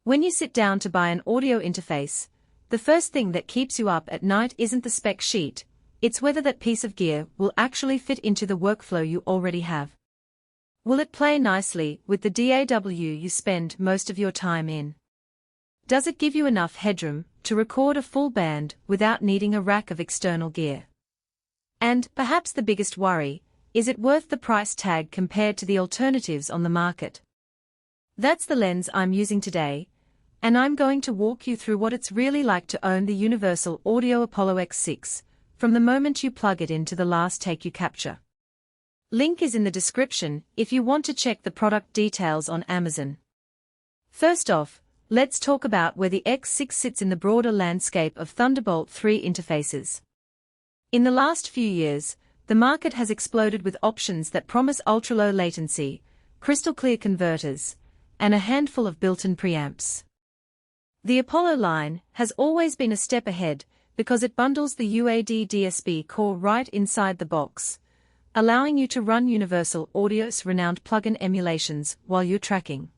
When you sit down to buy an audio interface, the first thing that keeps you up at night isn't the spec sheet, it's whether that piece of gear will actually fit into the workflow you already have. Will it play nicely with the DAW you spend most of your time in? Does it give you enough headroom to record a full band without needing a rack of external gear? And, perhaps the biggest worry, is it worth the price tag compared to the alternatives on the market? That's the lens I'm using today, and I'm going to walk you through what it's really like to own the Universal Audio Apollo X6, from the moment you plug it in to the last take you capture. Link is in the description if you want to check the product details on Amazon. First off, let's talk about where the X6 sits in the broader landscape of Thunderbolt 3 interfaces. In the last few years, the market has exploded with options that promise ultra-low latency, crystal-clear converters, and a handful of built-in preamps. The Apollo line has always been a step ahead because it bundles the UAD DSP core right inside the box, allowing you to run Universal Audio's renowned plugin emulations while you're tracking.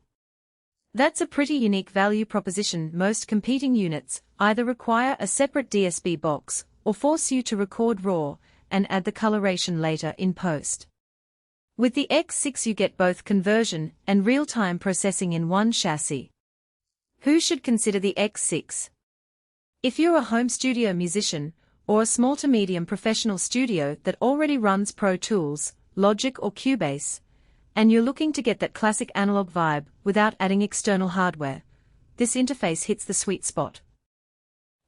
That's a pretty unique value proposition. Most competing units either require a separate DSP box or force you to record raw and add the coloration later in post. With the X6 you get both conversion and real-time processing in one chassis. Who should consider the X6? If you're a home studio musician, or a small to medium professional studio that already runs Pro Tools, Logic or Cubase, and you're looking to get that classic analog vibe without adding external hardware, this interface hits the sweet spot.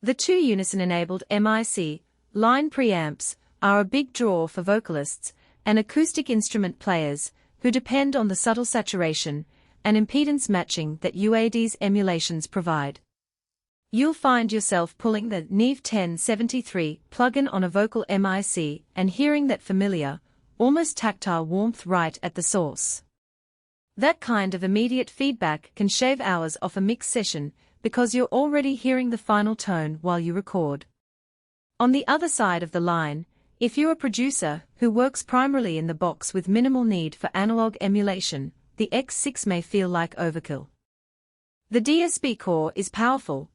The two Unison-enabled MIC line preamps are a big draw for vocalists and acoustic instrument players who depend on the subtle saturation and impedance matching that UAD's emulations provide. You'll find yourself pulling the Neve 1073 plugin on a vocal MIC and hearing that familiar, almost tactile warmth right at the source. That kind of immediate feedback can shave hours off a mix session because you're already hearing the final tone while you record. On the other side of the line, if you're a producer who works primarily in the box with minimal need for analog emulation, the X6 may feel like overkill. The DSP core is powerful,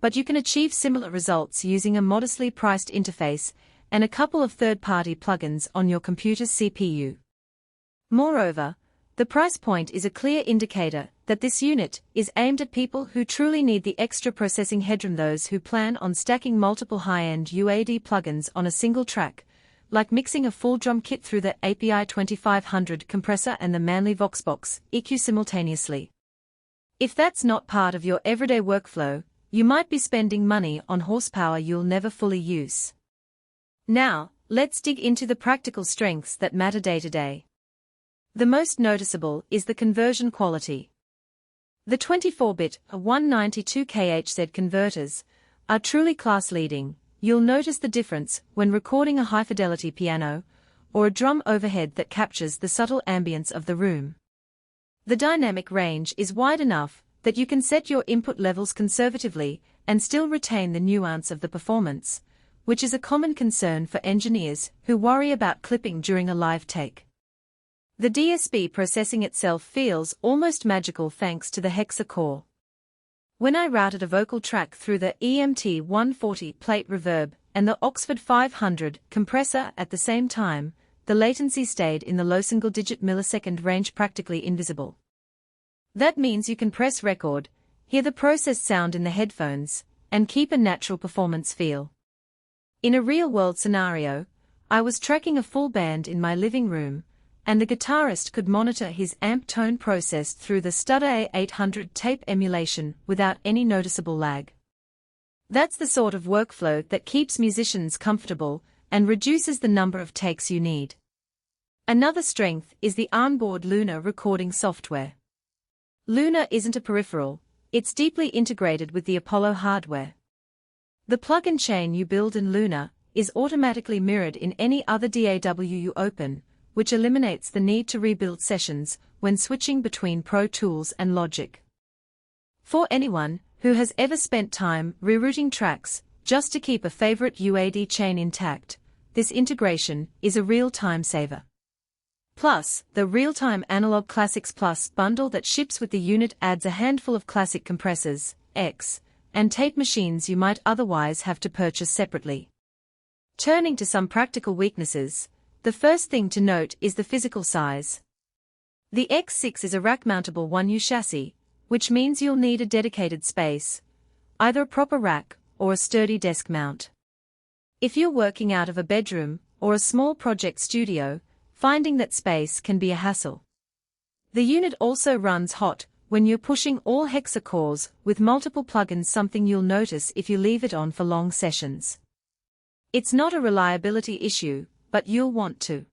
but you can achieve similar results using a modestly priced interface and a couple of third-party plugins on your computer's CPU. Moreover, the price point is a clear indicator that this unit is aimed at people who truly need the extra processing headroom, those who plan on stacking multiple high-end UAD plugins on a single track, like mixing a full drum kit through the API 2500 compressor and the Manly Voxbox EQ simultaneously. If that's not part of your everyday workflow, you might be spending money on horsepower you'll never fully use. Now, let's dig into the practical strengths that matter day to day. The most noticeable is the conversion quality. The 24-bit 192 kHz converters are truly class-leading. You'll notice the difference when recording a high-fidelity piano or a drum overhead that captures the subtle ambience of the room. The dynamic range is wide enough that you can set your input levels conservatively and still retain the nuance of the performance, which is a common concern for engineers who worry about clipping during a live take. The DSP processing itself feels almost magical thanks to the HEXA core. When I routed a vocal track through the EMT 140 plate reverb and the Oxford 500 compressor at the same time, the latency stayed in the low single-digit millisecond range, practically invisible. That means you can press record, hear the processed sound in the headphones, and keep a natural performance feel. In a real-world scenario, I was tracking a full band in my living room, and the guitarist could monitor his amp tone processed through the Studer A800 tape emulation without any noticeable lag. That's the sort of workflow that keeps musicians comfortable and reduces the number of takes you need. Another strength is the onboard Luna recording software. Luna isn't a peripheral, it's deeply integrated with the Apollo hardware. The plugin chain you build in Luna is automatically mirrored in any other DAW you open, which eliminates the need to rebuild sessions when switching between Pro Tools and Logic. For anyone who has ever spent time rerouting tracks just to keep a favorite UAD chain intact, this integration is a real time saver. Plus, the Realtime Analog Classics Plus bundle that ships with the unit adds a handful of classic compressors, HEXA, and tape machines you might otherwise have to purchase separately. Turning to some practical weaknesses, the first thing to note is the physical size. The X6 is a rack-mountable 1U chassis, which means you'll need a dedicated space, either a proper rack or a sturdy desk mount. If you're working out of a bedroom or a small project studio, finding that space can be a hassle. The unit also runs hot when you're pushing all HEXA cores with multiple plugins, something you'll notice if you leave it on for long sessions. It's not a reliability issue, but you'll want to